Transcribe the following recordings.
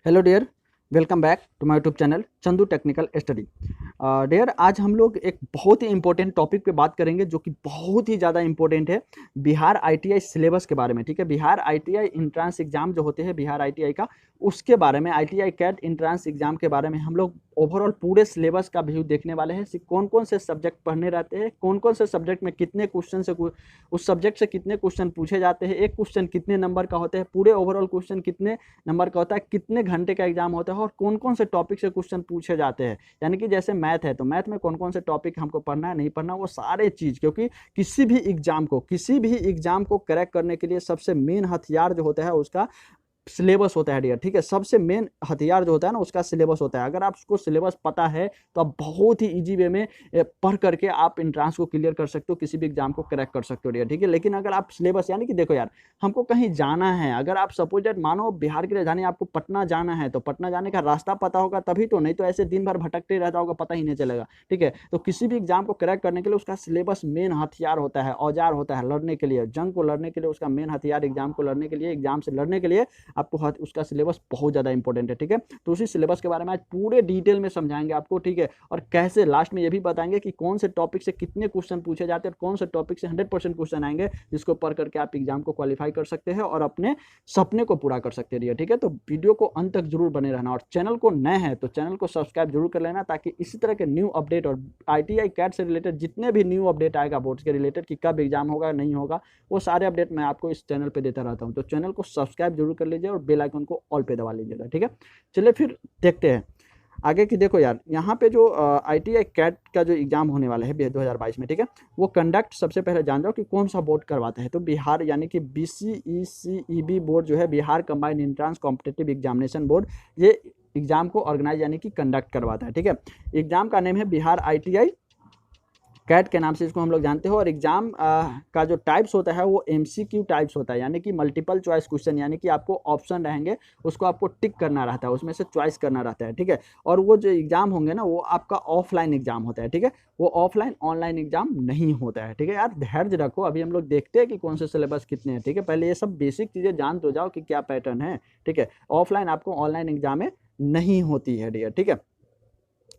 Hello dear, welcome back to my YouTube channel Chandu technical study. Dear, आज हम लोग एक बहुत ही इंपॉर्टेंट टॉपिक पे बात करेंगे जो कि बहुत ही ज़्यादा इंपॉर्टेंट है, बिहार आईटीआई सिलेबस के बारे में। ठीक है, बिहार आईटीआई इंट्रांस एग्जाम जो होते हैं बिहार आईटीआई का, उसके बारे में, आईटीआई कैट इंट्रांस एग्जाम के बारे में हम लोग ओवरऑल पूरे सिलेबस का व्यू देखने वाले हैं। कौन कौन से सब्जेक्ट पढ़ने रहते हैं, कौन कौन से सब्जेक्ट में कितने क्वेश्चन से उस सब्जेक्ट से कितने क्वेश्चन पूछे जाते हैं, एक क्वेश्चन कितने नंबर का होता है, पूरे ओवरऑल क्वेश्चन कितने नंबर का होता है, कितने घंटे का एग्जाम होता है और कौन कौन से टॉपिक से क्वेश्चन पूछे जाते हैं। यानी कि जैसे मैथ है तो मैथ में कौन कौन से टॉपिक हमको पढ़ना है, नहीं पढ़ना, वो सारे चीज़, क्योंकि किसी भी एग्जाम को क्रैक करने के लिए सबसे मेन हथियार जो होता है उसका सिलेबस होता है डियर। ठीक है, सबसे मेन हथियार जो होता है ना उसका सिलेबस होता है। अगर आपको सिलेबस पता है तो आप बहुत ही इजी वे में पढ़ करके आप इंट्रांस को क्लियर कर सकते हो, किसी भी एग्जाम को क्रैक कर सकते हो डियर। ठीक है, लेकिन अगर आप सिलेबस, यानी कि देखो यार, हमको कहीं जाना है, अगर आप सपोज दैट मानो बिहार की राजधानी आपको पटना जाना है, तो पटना जाने का रास्ता पता होगा तभी तो, नहीं तो ऐसे दिन भर भटकते रहता होगा, पता ही नहीं चलेगा। ठीक है, तो किसी भी एग्जाम को क्रैक करने के लिए उसका सिलेबस मेन हथियार होता है, औजार होता है लड़ने के लिए, जंग को लड़ने के लिए उसका मेन हथियार, एग्जाम को लड़ने के लिए, एग्जाम से लड़ने के लिए आपको उसका सिलेबस बहुत ज़्यादा इंपॉर्टेंट है। ठीक है, तो उसी सिलेबस के बारे में आज पूरे डिटेल में समझाएंगे आपको। ठीक है, और कैसे लास्ट में ये भी बताएंगे कि कौन से टॉपिक से कितने क्वेश्चन पूछे जाते हैं और कौन से टॉपिक से 100% क्वेश्चन आएंगे जिसको पढ़ करके आप एग्जाम को क्वालिफाई कर सकते हैं और अपने सपने को पूरा कर सकते हैं। ठीक है, तो वीडियो को अंत तक जरूर बने रहना और चैनल को नए हैं तो चैनल को सब्सक्राइब जरूर कर लेना, ताकि इसी तरह के न्यू अपडेट और आईटीआई कैट से रिलेटेड जितने भी न्यू अपडेट आएगा बोर्ड्स के रिलेटेड कि कब एग्जाम होगा नहीं होगा, वो सारे अपडेट मैं आपको इस चैनल पे देता रहता हूँ। तो चैनल को सब्सक्राइब जरूर कर लीजिए और बेल आइकन को ऑल पे दबा लीजिएगा। ठीक है, चलिए फिर देखते हैं आगे की। देखो यार, यहाँ पे जो आईटीआई कैट का जो एग्जाम होने वाला है 2022 में, ठीक है, वो कंडक्ट सबसे पहले जान जाओ कि कौन सा बोर्ड करवाता है। तो बिहार, यानी कि बीसीईसीईबी बोर्ड जो है, Bihar combined entrance competitive examination board, ये एग्जाम को ऑर्गेनाइज यानी कि कंडक्ट करवाता है। ठीक है, एग्जाम का नेम है बिहार आईटीआई कैट के नाम से इसको हम लोग जानते हो। और एग्जाम का जो टाइप्स होता है वो एमसीक्यू टाइप्स होता है, यानी कि मल्टीपल चॉइस क्वेश्चन, यानी कि आपको ऑप्शन रहेंगे, उसको आपको टिक करना रहता है, उसमें से चॉइस करना रहता है। ठीक है, और वो जो एग्जाम होंगे ना वो आपका ऑफलाइन एग्जाम होता है। ठीक है, वो ऑफलाइन ऑनलाइन एग्जाम नहीं होता है। ठीक है यार, धैर्य रखो, अभी हम लोग देखते हैं कि कौन से सिलेबस कितने हैं। ठीक है, पहले ये सब बेसिक चीज़ें जान तो जाओ कि क्या पैटर्न है। ठीक है, ऑफलाइन आपको ऑनलाइन एग्जाम में नहीं होती है डियर। ठीक है,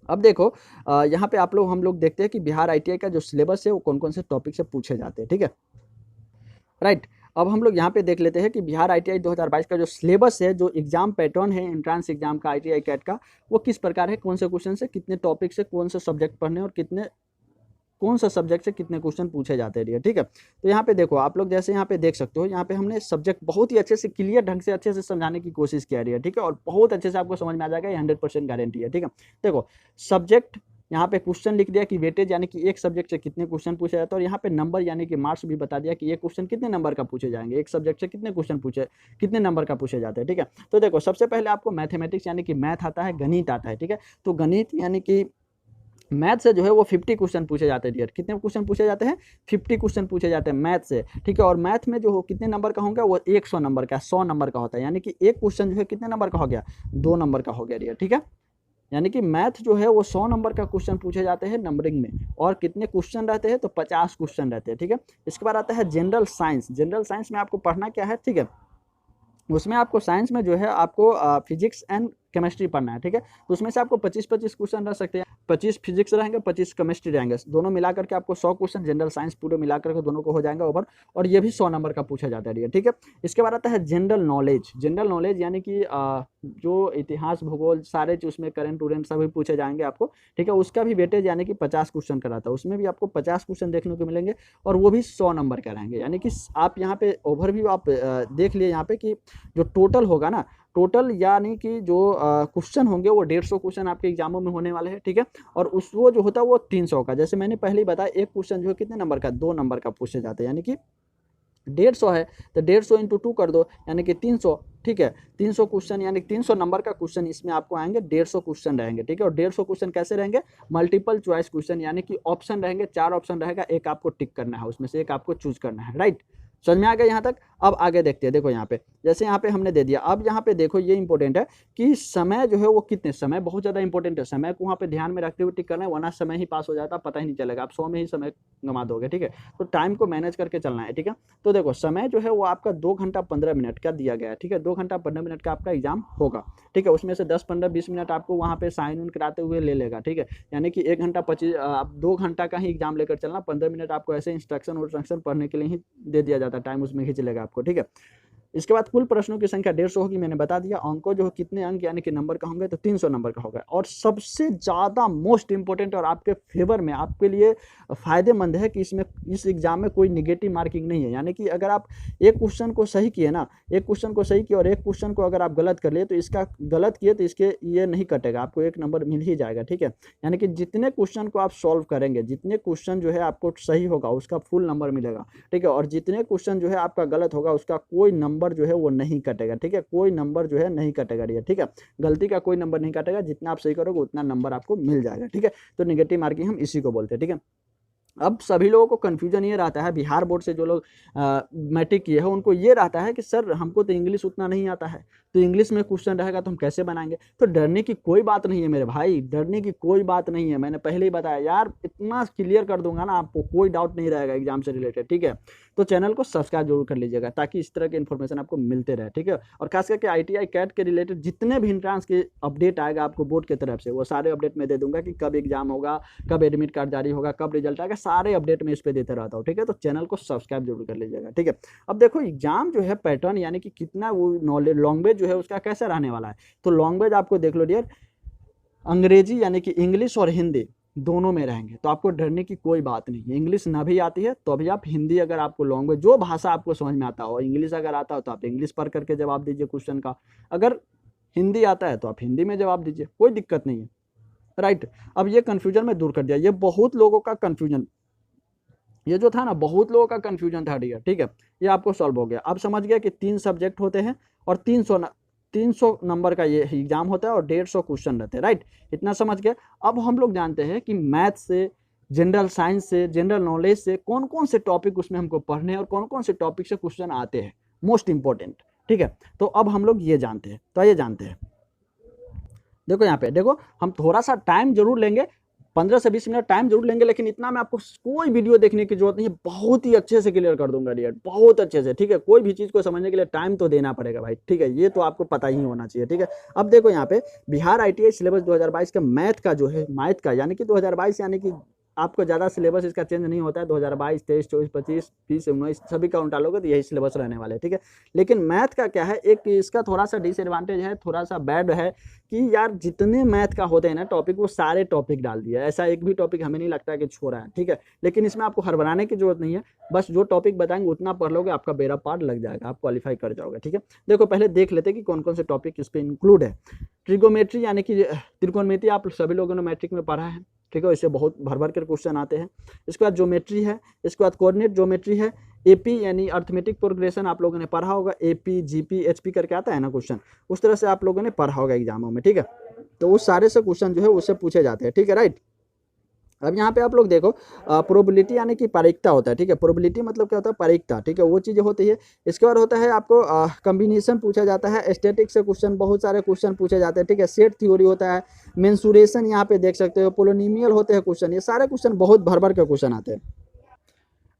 अब देखो, यहाँ पे हम लोग देखते हैं कि बिहार आईटीआई का जो सिलेबस है वो कौन कौन से टॉपिक से पूछे जाते हैं। ठीक है, राइट। अब हम लोग यहाँ पे देख लेते हैं कि बिहार आईटीआई 2022 का जो सिलेबस है, जो एग्जाम पैटर्न है एंट्रांस एग्जाम का आईटीआई कैट का, वो किस प्रकार है, कौन से क्वेश्चन से कितने टॉपिक से कौन से सब्जेक्ट पढ़ने और कितने कौन सा सब्जेक्ट से कितने क्वेश्चन पूछे जाते हैं। ठीक है, तो यहाँ पे देखो आप लोग, जैसे यहाँ पे देख सकते हो, यहाँ पे हमने सब्जेक्ट बहुत ही अच्छे से क्लियर ढंग से अच्छे से समझाने की कोशिश किया है। ठीक है, और बहुत अच्छे से आपको समझ में आ जाएगा, ये 100% गारंटी है। ठीक है, देखो सब्जेक्ट, यहाँ पे क्वेश्चन लिख दिया कि वेटेज, यानी कि एक सब्जेक्ट से कितने क्वेश्चन पूछे जाते हैं, और यहाँ पे नंबर यानी कि मार्क्स भी बता दिया कि ये क्वेश्चन कितने नंबर का पूछे जाएंगे, एक सब्जेक्ट से कितने क्वेश्चन पूछे, कितने नंबर का पूछे जाते हैं। ठीक है, तो देखो सबसे पहले आपको मैथमेटिक्स यानी कि मैथ आता है, गणित आता है। ठीक है, तो गणित यानी कि मैथ से जो है वो 50 क्वेश्चन पूछे जाते हैं डियर। कितने क्वेश्चन पूछे जाते हैं? 50 क्वेश्चन पूछे जाते हैं मैथ से। ठीक है, और मैथ में जो कितने नंबर का होगा, वो 100 नंबर का, 100 नंबर का होता है, यानी कि एक क्वेश्चन जो है कितने नंबर का हो गया, 2 नंबर का हो गया डियर। ठीक है, यानी कि मैथ जो है वो 100 नंबर का क्वेश्चन पूछे जाते हैं नंबरिंग में, और कितने क्वेश्चन रहते हैं, तो 50 क्वेश्चन रहते हैं। ठीक है, इसके बाद आता है जनरल साइंस। जनरल साइंस में आपको पढ़ना क्या है, ठीक है, उसमें आपको साइंस में जो है आपको फिजिक्स एंड केमिस्ट्री पढ़ना है। ठीक है, तो उसमें से आपको 25-25 क्वेश्चन रह सकते हैं, 25 फिजिक्स रहेंगे, 25 केमिस्ट्री रहेंगे, दोनों मिलाकर के आपको 100 क्वेश्चन जनरल साइंस पूरे मिलाकर के दोनों को हो जाएगा ओवर, और ये भी 100 नंबर का पूछा जाता है। ठीक है, इसके बाद आता है जनरल नॉलेज। जनरल नॉलेज यानी कि जो इतिहास भूगोल सारे उसमें करंट उरेंट सभी पूछे जाएंगे आपको। ठीक है, उसका भी वेटेज यानी कि 50 क्वेश्चन का रहता है, उसमें भी आपको 50 क्वेश्चन देखने को मिलेंगे, और वो भी 100 नंबर का रहेंगे। यानी कि आप यहाँ पे ओवरव्यू आप देख लिए यहाँ पे कि जो टोटल होगा ना, टोटल यानी कि जो क्वेश्चन होंगे वो 150 क्वेश्चन आपके एग्जामों में होने वाले हैं। ठीक है, और उस वो जो होता है वो 300 का, जैसे मैंने पहले ही बताया, एक क्वेश्चन जो है कितने नंबर का, 2 नंबर का पूछे जाते हैं, यानी कि 150 है तो 150 इंटू 2 कर दो, यानी कि 300। ठीक है, 300 क्वेश्चन यानी 300 नंबर का क्वेश्चन इसमें आपको आएंगे, 150 क्वेश्चन रहेंगे। ठीक है, और 150 क्वेश्चन कैसे रहेंगे, मल्टीपल चॉइस क्वेश्चन, यानी कि ऑप्शन रहेंगे, 4 ऑप्शन रहेगा, एक आपको टिक करना है, उसमें से एक आपको चूज करना है। राइट, समझ में आ गया यहाँ तक। अब आगे देखते हैं, देखो यहाँ पे जैसे यहाँ पे हमने दे दिया। अब यहाँ पे देखो ये इंपॉर्टेंट है कि समय जो है वो कितने, समय बहुत ज़्यादा इंपॉर्टेंट है, समय को वहाँ पे ध्यान में रखते हुए टिक करना है, वरना समय ही पास हो जाता, पता ही नहीं चलेगा, आप 100 में ही समय गंवा दोगे, ठीक है। तो टाइम को मैनेज करके चलना है, ठीक है। तो देखो समय जो है वो आपका 2 घंटा 15 मिनट का दिया गया है, ठीक है। 2 घंटा 15 मिनट का आपका एग्जाम होगा, ठीक है। उसमें से 10 15 20 मिनट आपको वहाँ पे साइन उन कराते हुए ले लेगा, ठीक है। यानी कि 1 घंटा 25 आप 2 घंटा का ही एग्जाम लेकर चलना, 15 मिनट आपको ऐसे इंस्ट्रक्शन पढ़ने के लिए ही दे दिया जाता है, टाइम उसमें खींच लेगा आपको, ठीक है। इसके बाद कुल प्रश्नों की संख्या 150 होगी, मैंने बता दिया। अंकों जो कितने अंक यानी कि नंबर का होंगे, तो 300 नंबर का होगा। और सबसे ज़्यादा मोस्ट इंपॉर्टेंट और आपके फेवर में, आपके लिए फ़ायदेमंद है कि इसमें इस एग्जाम में कोई निगेटिव मार्किंग नहीं है। यानी कि अगर आप एक क्वेश्चन को सही किए ना, एक क्वेश्चन को सही किए और एक क्वेश्चन को अगर आप गलत कर लिए, तो इसका गलत किए तो इसके ये नहीं कटेगा, आपको 1 नंबर मिल ही जाएगा, ठीक है। यानी कि जितने क्वेश्चन को आप सॉल्व करेंगे, जितने क्वेश्चन जो है आपको सही होगा उसका फुल नंबर मिलेगा, ठीक है। और जितने क्वेश्चन जो है आपका गलत होगा उसका कोई नंबर जो है वो नहीं कटेगा, ठीक है। कोई नंबर जो है नहीं कटेगा, ठीक है। गलती का कोई नंबर नहीं कटेगा, जितना आप सही करोगे उतना नंबर आपको मिल जाएगा, ठीक है। तो नेगेटिव मार्किंग हम इसी को बोलते हैं, ठीक है। अब सभी लोगों को कन्फ्यूजन ये रहता है, बिहार बोर्ड से जो लोग मैट्रिक किए हैं उनको ये रहता है कि सर हमको तो इंग्लिश उतना नहीं आता है, तो इंग्लिश में क्वेश्चन रहेगा तो हम कैसे बनाएंगे। तो डरने की कोई बात नहीं है मेरे भाई, डरने की कोई बात नहीं है। मैंने पहले ही बताया यार, इतना क्लियर कर दूंगा ना आपको, कोई डाउट नहीं रहेगा एग्जाम से रिलेटेड, ठीक है। तो चैनल को सब्सक्राइब जरूर कर लीजिएगा ताकि इस तरह के इन्फॉर्मेशन आपको मिलते रहे, ठीक है। और खास करके ITI कैट के रिलेटेड जितने भी इंट्रांस के अपडेट आएगा आपको बोर्ड की तरफ से, वो सारे अपडेट मैं दे दूंगा कि कब एग्जाम होगा, कब एडमिट कार्ड जारी होगा, कब रिजल्ट आएगा, सारे अपडेट मैं इस पर देते रहता हूँ, ठीक है। तो चैनल को सब्सक्राइब जरूर कर लीजिएगा, ठीक है। अब देखो एग्जाम जो है पैटर्न यानी कि कितना वो नॉलेज लैंग्वेज जो है उसका कैसे रहने वाला है। तो लैंग्वेज आपको देख लो डियर, अंग्रेजी यानी कि इंग्लिश और हिंदी दोनों में रहेंगे, तो आपको डरने की कोई बात नहीं है। इंग्लिश ना भी आती है तो अभी आप हिंदी, अगर आपको लैंग्वेज जो भाषा आपको समझ में आता हो, इंग्लिश अगर आता हो तो आप इंग्लिश पढ़ करके जवाब दीजिए क्वेश्चन का, अगर हिंदी आता है तो आप हिंदी में जवाब दीजिए, कोई दिक्कत नहीं है, राइट। अब ये कन्फ्यूजन में दूर कर दिया, ये बहुत लोगों का कन्फ्यूजन, ये जो था ना बहुत लोगों का कन्फ्यूजन था डियर, ठीक है। ये आपको सॉल्व हो गया। अब समझ गया कि 3 सब्जेक्ट होते हैं और 300 नंबर का ये एग्जाम होता है और 150 क्वेश्चन रहते हैं, राइट। इतना समझ गया। अब हम लोग जानते हैं कि मैथ से, जनरल साइंस से, जनरल नॉलेज से कौन कौन से टॉपिक उसमें हमको पढ़ने हैं और कौन कौन से टॉपिक से क्वेश्चन आते हैं मोस्ट इंपॉर्टेंट, ठीक है। तो अब हम लोग ये जानते हैं, तो ये जानते हैं। देखो यहाँ पे देखो, हम थोड़ा सा टाइम जरूर लेंगे, 15 से 20 मिनट टाइम जरूर लेंगे, लेकिन इतना मैं आपको कोई वीडियो देखने की जरूरत नहीं है, बहुत ही अच्छे से क्लियर कर दूंगा डियर, बहुत अच्छे से, ठीक है। कोई भी चीज़ को समझने के लिए टाइम तो देना पड़ेगा भाई, ठीक है। ये तो आपको पता ही होना चाहिए, ठीक है। अब देखो यहाँ पे बिहार ITI सिलेबस 2022 का मैथ का जो है, मैथ का यानी कि 2022 यानी कि आपको ज़्यादा सिलेबस इसका चेंज नहीं होता है, 2022 23 24 25 30 19 सभी का उल्टा लोगे तो यही सिलेबस रहने वाले, ठीक है। लेकिन मैथ का क्या है, एक इसका थोड़ा सा डिसएडवांटेज है, थोड़ा सा बैड है कि यार जितने मैथ का होते हैं ना टॉपिक, वो सारे टॉपिक डाल दिया, ऐसा एक भी टॉपिक हमें नहीं लगता कि छोड़ा है, ठीक है। लेकिन इसमें आपको हड़बड़ाने की जरूरत नहीं है, बस जो टॉपिक बताएंगे उतना पढ़ लोगे, आपका बेड़ा पार लग जाएगा, आप क्वालिफाई कर जाओगे, ठीक है। देखो पहले देख लेते हैं कि कौन कौन से टॉपिक इस पर इंक्लूड है। ट्रिगोमेट्री यानी कि त्रिकोणमिति आप सभी लोगों ने मैट्रिक में पढ़ा है, ठीक है। इससे बहुत भर भर कर क्वेश्चन आते हैं। इसके बाद ज्योमेट्री है, इसके बाद कोऑर्डिनेट ज्योमेट्री है, AP यानी अर्थमेटिक प्रोग्रेशन आप लोगों ने पढ़ा होगा, AP GP HP करके आता है ना क्वेश्चन, उस तरह से आप लोगों ने पढ़ा होगा एग्जामों में, ठीक है। तो उस सारे से क्वेश्चन जो है उससे पूछे जाते हैं, ठीक है, राइट। अब यहाँ पे आप लोग देखो प्रोबेबिलिटी यानी कि प्रायिकता होता है, ठीक है। प्रोबेबिलिटी मतलब क्या होता है, प्रायिकता, ठीक है, वो चीज़ें होती है। इसके बाद होता है आपको कम्बिनेशन पूछा जाता है, स्टैटिक से क्वेश्चन, बहुत सारे क्वेश्चन पूछे जाते हैं, ठीक है। सेट थ्योरी होता है, मेंसुरेशन यहाँ पे देख सकते हो, पोलिनोमियल होते हैं क्वेश्चन, ये सारे क्वेश्चन बहुत भर भर के क्वेश्चन आते हैं,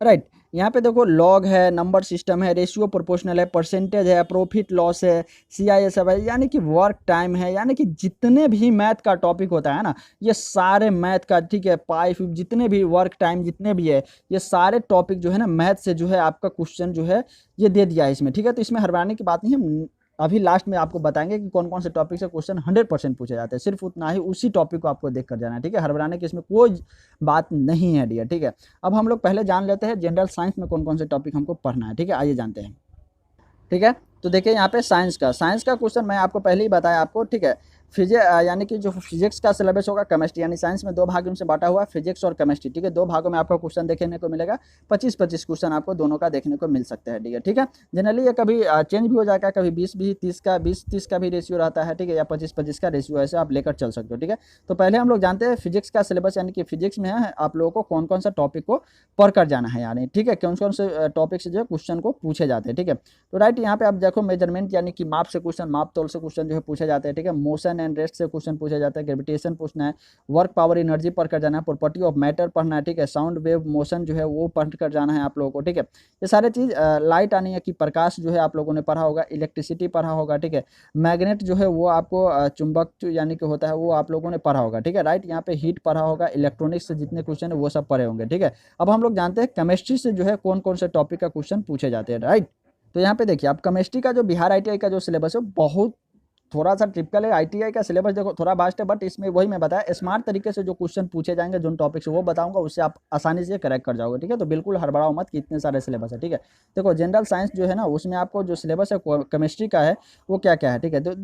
राइट। यहाँ पे देखो लॉग है, नंबर सिस्टम है, रेशियो प्रोपोर्शनल है, परसेंटेज है, प्रॉफिट लॉस है, CISF है, यानी कि वर्क टाइम है, यानी कि जितने भी मैथ का टॉपिक होता है ना, ये सारे मैथ का, ठीक है, पाई जितने भी वर्क टाइम जितने भी है, ये सारे टॉपिक जो है ना मैथ से जो है आपका क्वेश्चन जो है ये दे दिया है इसमें, ठीक है। तो इसमें हड़बड़ाने की बात नहीं है, अभी लास्ट में आपको बताएंगे कि कौन कौन से टॉपिक से क्वेश्चन 100% पूछे जाते हैं, सिर्फ उतना ही, उसी टॉपिक को आपको देख कर जाना है, ठीक है। हड़बड़ाने की इसमें कोई बात नहीं है डियर, ठीक है। अब हम लोग पहले जान लेते हैं जनरल साइंस में कौन कौन से टॉपिक हमको पढ़ना है, ठीक है, आइए जानते हैं, ठीक है। तो देखिए यहाँ पे साइंस का क्वेश्चन मैं आपको पहले ही बताया आपको, ठीक है। यानी कि जो फिजिक्स का सिलेबस होगा, केमिस्ट्री यानी साइंस में 2 भागों से बांटा हुआ है, फिजिक्स और केमिस्ट्री, ठीक है। 2 भागों में आपको क्वेश्चन देखने को मिलेगा, 25-25 क्वेश्चन आपको दोनों का देखने को मिल सकता है, ठीक है। जनरली ये कभी चेंज भी हो जाएगा, कभी 20-30 का भी रेशियो रहता है, ठीक है, या 25-25 का रेशियो, ऐसे आप लेकर चल सकते हो, ठीक है। तो पहले हम लोग जानते हैं फिजिक्स का सिलेबस, यानी कि फिजिक्स में है आप लोगों को कौन कौन सा टॉपिक को पढ़ कर जाना है, यानी ठीक है, कौन कौन से टॉपिक से जो है क्वेश्चन को पूछे जाते हैं, ठीक है। तो राइट, यहाँ पे आप देखो मेजरमेंट यानी कि माप से क्वेश्चन, माप तौल से क्वेश्चन जो है पूछे जाते हैं, ठीक है। मोशन एंड रेस्ट से क्वेश्चन पूछे जाते हैं, ग्रेविटेशन पूछना है, वर्क पावर एनर्जी पढ़ कर जाना है, प्रॉपर्टी ऑफ मैटर पढ़ना है, ठीक है, साउंड वेव मोशन जो है वो पढ़ कर जाना है आप लोगों को, ठीक है। ये सारे चीज़ लाइट आनी है कि प्रकाश जो है आप लोगों ने पढ़ा होगा, इलेक्ट्रिसिटी पढ़ा होगा, ठीक है। मैग्नेट जो है वो आपको चुंबक यानी कि होता है वो आप लोगों ने पढ़ा होगा, ठीक है, राइट। यहाँ पे हीट पढ़ा होगा, इलेक्ट्रॉनिक्स से जितने क्वेश्चन है वो सब पढ़े होंगे, ठीक है। अब हम लोग जानते हैं केमिस्ट्री से जो है कौन कौन से टॉपिक का क्वेश्चन पूछे जाते हैं, राइट। तो यहाँ पे देखिए, आप केमिस्ट्री का जो बिहार आईटीआई का जो सिलेबस है बहुत थोड़ा सा टिपिकल है। आईटीआई का सिलेबस देखो थोड़ा वास्ट है, बट इसमें वही मैं बताया स्मार्ट तरीके से जो क्वेश्चन पूछे जाएंगे, जो टॉपिक से वो बताऊंगा, उससे आप आसानी से करेक्ट कर जाओगे, ठीक है। तो बिल्कुल हड़बड़ाओ मत कि इतने सारे सिलेबस है, ठीक है। देखो जनरल साइंस जो है ना, उसमें आपको जो सिलेबस है केमिस्ट्री का है वो क्या क्या है, ठीक है। तो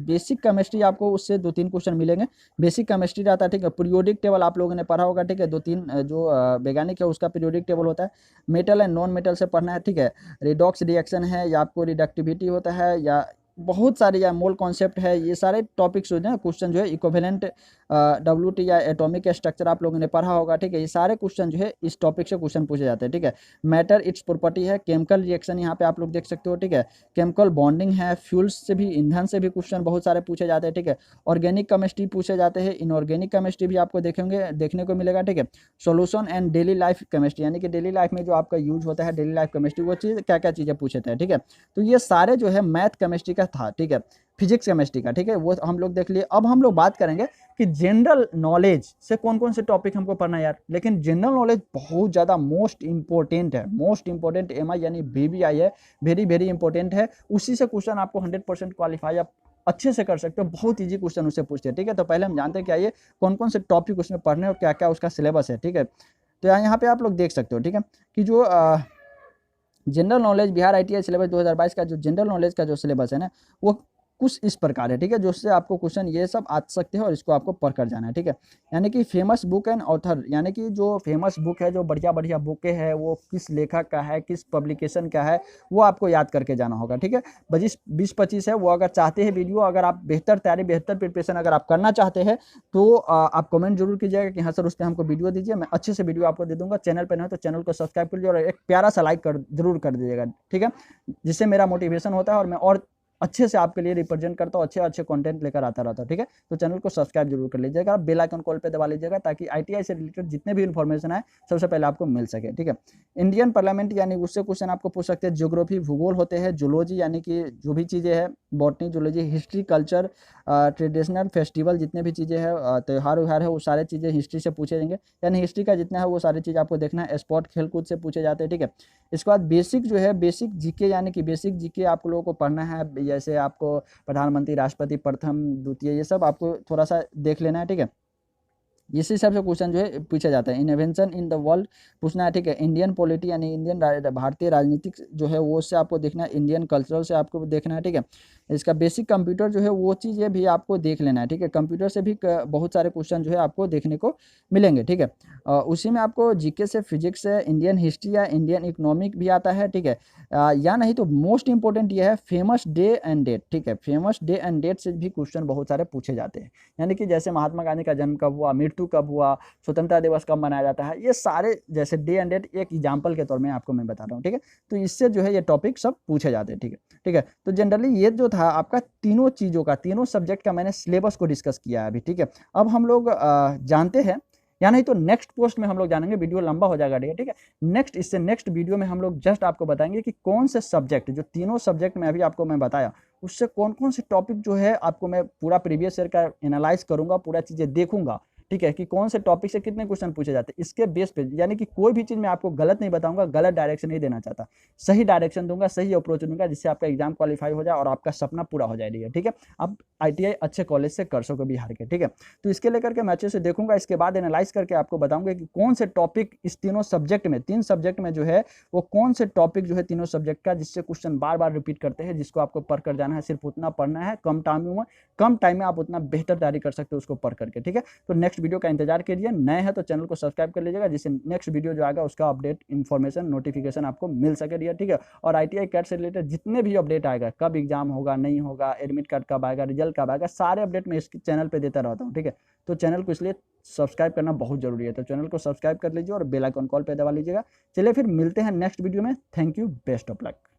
बेसिक केमिस्ट्री आपको उससे 2-3 क्वेश्चन मिलेंगे। बेसिक केमिस्ट्री रहता है, ठीक है। पीरियोडिक टेबल आप लोगों ने पढ़ा होगा, ठीक है। 2-3 जो वैज्ञानिक है उसका पीरियोडिक टेबल होता है। मेटल एंड नॉन मेटल से पढ़ना है, ठीक है। रिडॉक्स रिएक्शन है या आपको रिडक्टिविटी होता है, या बहुत सारे, या मोल कॉन्सेप्ट है, ये सारे टॉपिक्स जो है क्वेश्चन जो है इक्विवेलेंट WT या एटॉमिक स्ट्रक्चर आप लोगों ने पढ़ा होगा, ठीक है। ये सारे क्वेश्चन जो है इस टॉपिक से क्वेश्चन पूछे जाते हैं, ठीक है। मैटर इट्स प्रॉपर्टी है, केमिकल रिएक्शन यहाँ पे आप लोग देख सकते हो, ठीक है। केमिकल बॉन्डिंग है, फ्यूल्स से भी, ईंधन से भी क्वेश्चन बहुत सारे पूछे जाते हैं, ठीक है। ऑर्गेनिक केमिस्ट्री पूछे जाते हैं, इनऑर्गेनिक केमिस्ट्री भी आपको देखेंगे, देखने को मिलेगा, ठीक है। Solution and daily life chemistry, यानी कि डेली लाइफ में जो आपका यूज होता है डेली लाइफ केमिस्ट्री, वो चीज़ क्या क्या चीज़ें पूछे थे, ठीक है। तो ये सारे जो है मैथ केमिस्ट्री का था, ठीक है, फिजिक्स केमिस्ट्री का, ठीक है, वो हम लोग देख लिए। अब हम लोग बात करेंगे कि जनरल नॉलेज से कौन कौन से टॉपिक हमको पढ़ना है यार। लेकिन जनरल नॉलेज बहुत ज़्यादा मोस्ट इंपॉर्टेंट है, मोस्ट इंपॉर्टेंट MI यानी BBI है, वेरी वेरी इंपॉर्टेंट है। उसी से क्वेश्चन आपको 100% क्वालिफाई आप अच्छे से कर सकते हो, बहुत ईजी क्वेश्चन उससे पूछते हैं, ठीक है। तो पहले हम जानते हैं क्या ये कौन कौन से टॉपिक उसमें पढ़ने और क्या क्या उसका सिलेबस है, ठीक है। तो यहाँ पे आप लोग देख सकते हो, ठीक है, कि जो general knowledge Bihar ITI syllabus 2022 का जो जनरल नॉलेज का जो सिलेबस है ना, वो कुछ इस प्रकार है, ठीक है, जिससे आपको क्वेश्चन ये सब आ सकते हैं और इसको आपको पढ़ कर जाना है, ठीक है। यानी कि फेमस बुक एंड ऑथर, यानी कि जो फेमस बुक है, जो बढ़िया बढ़िया बुकें है, वो किस लेखक का है, किस पब्लिकेशन का है, वो आपको याद करके जाना होगा, ठीक है। 20-25 है वो, अगर चाहते हैं वीडियो, अगर आप बेहतर तैयारी बेहतर प्रिपरेशन अगर आप करना चाहते हैं तो आप कमेंट जरूर कीजिएगा कि हाँ सर उस पर हमको वीडियो दीजिए, मैं अच्छे से वीडियो आपको दे दूंगा। चैनल पर नहीं तो चैनल को सब्सक्राइब कर लीजिए और एक प्यारा सा लाइक जरूर कर दीजिएगा, ठीक है, जिससे मेरा मोटिवेशन होता है और मैं और अच्छे से आपके लिए रिप्रेजेंट करता हूँ, अच्छे अच्छे कंटेंट लेकर आता रहता हूँ, ठीक है। तो चैनल को सब्सक्राइब जरूर कर लीजिएगा, बेल आइकन कॉल पे दबा लीजिएगा, ताकि ITI से रिलेटेड जितने भी इन्फॉर्मेशन है सबसे पहले आपको मिल सके, ठीक है। इंडियन पार्लियामेंट यानी उससे क्वेश्चन आपको पूछ सकते हैं। ज्योग्राफी भूगोल होते हैं, जूलॉजी यानी कि जो भी चीज़ें हैं, botany zoology, history culture, traditional festival जितने भी चीज़ें हैं, त्यौहार व्यवहार है, वो सारे चीज़ें हिस्ट्री से पूछे जाएंगे, यानी हिस्ट्री का जितना है वो सारी चीज़ आपको देखना है। स्पोर्ट खेल कूद से पूछे जाते हैं, ठीक है। इसके बाद बेसिक जो है बेसिक GK, यानी कि बेसिक GK आप लोगों को पढ़ना है, जैसे आपको प्रधानमंत्री, राष्ट्रपति, प्रथम द्वितीय, ये सब आपको थोड़ा सा देख लेना है, ठीक है। इसी हिसाब से क्वेश्चन जो है पूछा जाता है। इन्वेंशन इन द वर्ल्ड पूछना है, ठीक है। इंडियन पॉलिटी यानी इंडियन भारतीय राजनीतिक जो है वो से आपको देखना है। इंडियन कल्चरल से आपको देखना है, ठीक है। इसका बेसिक कंप्यूटर जो है वो चीज़ें भी आपको देख लेना है, ठीक है। कंप्यूटर से भी बहुत सारे क्वेश्चन जो है आपको देखने को मिलेंगे, ठीक है। उसी में आपको GK से, फिजिक्स से, इंडियन हिस्ट्री या इंडियन इकोनॉमिक भी आता है, ठीक है। या नहीं तो मोस्ट इंपॉर्टेंट ये है फेमस डे एंड डेट, ठीक है। फेमस डे एंड डेट से भी क्वेश्चन बहुत सारे पूछे जाते हैं, यानी कि जैसे महात्मा गांधी का जन्म कब हुआ, मृत्यु कब हुआ, स्वतंत्रता दिवस कब मनाया जाता है, ये सारे जैसे डे एंड डेट एक एग्जाम्पल के तौर में आपको मैं बता रहा हूँ, ठीक है। तो इससे जो है ये टॉपिक सब पूछे जाते हैं, ठीक है, ठीक है। तो जनरली ये जो था आपका तीनों चीज़ों का, तीनों सब्जेक्ट का मैंने सिलेबस को डिस्कस किया है अभी, ठीक है। अब हम लोग जानते हैं, या नहीं तो नेक्स्ट पोस्ट में हम लोग जानेंगे, वीडियो लंबा हो जाएगा, ठीक है। नेक्स्ट वीडियो में हम लोग जस्ट आपको बताएंगे कि कौन से सब्जेक्ट, जो तीनों सब्जेक्ट में अभी आपको मैं बताया, उससे कौन कौन से टॉपिक जो है आपको मैं पूरा प्रीवियस ईयर का एनालाइज करूंगा, पूरा चीज़ें देखूंगा, ठीक है, कि कौन से टॉपिक से कितने क्वेश्चन पूछे जाते हैं, इसके बेस पे, यानी कि कोई भी चीज़ मैं आपको गलत नहीं बताऊंगा, गलत डायरेक्शन नहीं देना चाहता, सही डायरेक्शन दूंगा, सही अप्रोच दूंगा, जिससे आपका एग्जाम क्वालिफाई हो जाए और आपका सपना पूरा हो जाए, ठीक है, आप ITI अच्छे कॉलेज से कर सको बिहार के, ठीक है। तो इसके लेकर के मैं अच्छे से देखूंगा, इसके बाद एनालाइज करके आपको बताऊंगा कि कौन से टॉपिक इस तीनों सब्जेक्ट में, 3 सब्जेक्ट में जो है वो कौन से टॉपिक जो है तीनों सब्जेक्ट का, जिससे क्वेश्चन बार बार रिपीट करते हैं, जिसको आपको पढ़ कर जाना है, सिर्फ उतना पढ़ना है, कम टाइम में आप उतना बेहतर तैयारी कर सकते हो उसको पढ़ करके, ठीक है। तो नेक्स्ट वीडियो का इंतजार कीजिए, नए हैं तो चैनल को सब्सक्राइब कर लीजिएगा, जिससे नेक्स्ट वीडियो जो आएगा उसका अपडेट इन्फॉर्मेशन नोटिफिकेशन आपको मिल सके, ठीक है। और ITI कैट से रिलेटेड जितने भी अपडेट आएगा, कब एग्जाम होगा नहीं होगा, एडमिट कार्ड कब आएगा, रिजल्ट कब आएगा, सारे अपडेट मैं इस चैनल पर देता रहता हूँ, ठीक है। तो चैनल को इसलिए सब्सक्राइब करना बहुत जरूरी है, तो चैनल को सब्सक्राइब कर लीजिए और बेल आइकन कॉल पे दबा लीजिएगा। चलिए फिर मिलते हैं नेक्स्ट वीडियो में। Thank you, best of luck.